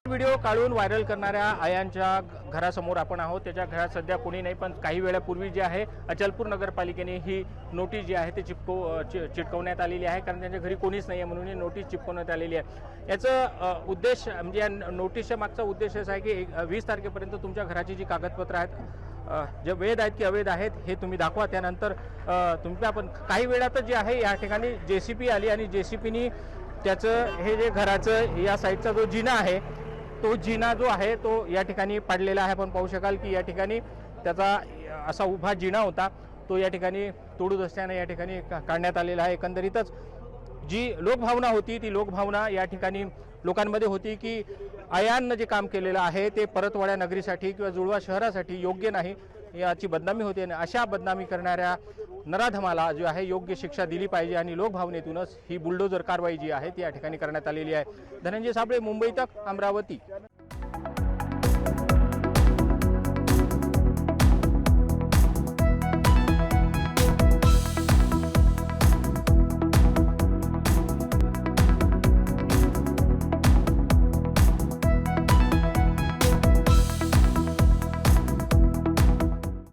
Video काढून viral करणाऱ्या आयांच्या घरासमोर आपण आहोत। त्याच्या घरात सध्या कोणी नाही, पण काही वेळापूर्वी जे आहे अचलपूर नगरपालिकेने ही नोटीस जी आहे ते चिटकवण्यात आलेली आहे, कारण त्यांच्या घरी कोणीच नाही आहे म्हणून ही नोटीस चिटकवण्यात आलेली आहे। याचा उद्देश म्हणजे या नोटीसच्या मागचा उद्देश असा आहे की 20 तारखेपर्यंत तुमच्या घराची जी कागदपत्र आहेत जे वैध आहेत की अवैध आहेत हे तुम्ही दाखवा। त्यानंतर तुमच्या पण काही वेळातच जे आहे या ठिकाणी JCP आली आणि JCPनी त्याचं हे जे घराचं या साईडचा जो जिना आहे तो जिना जो आहे तो या ठिकाणी पाडलेला आहे। आपण पाहू शकाल की या ठिकाणी त्याचा असा उभा जिना होता तो या ठिकाणी तोडून असल्याने या ठिकाणी काढण्यात आलेला आहे। एकंदरीतच जी लोकभावना होती ती लोकभावना या ठिकाणी लोकांमध्ये होती की आयांनं जे काम केलेलं आहे ते परतवाड्या नगरीसाठी किंवा जुळवा शहरासाठी योग्य नाही, याची बदनामी होते आणि अशा बदनामी करणाऱ्या नराधमाला जो आहे योग्य शिक्षा दिली पाहिजे आणि लोकभावनेतूनच ही बुलडोजर कारवाई जी आहे ती या ठिकाणी करण्यात आलेली आहे। धनंजय साबळे, मुंबई तक, अमरावती।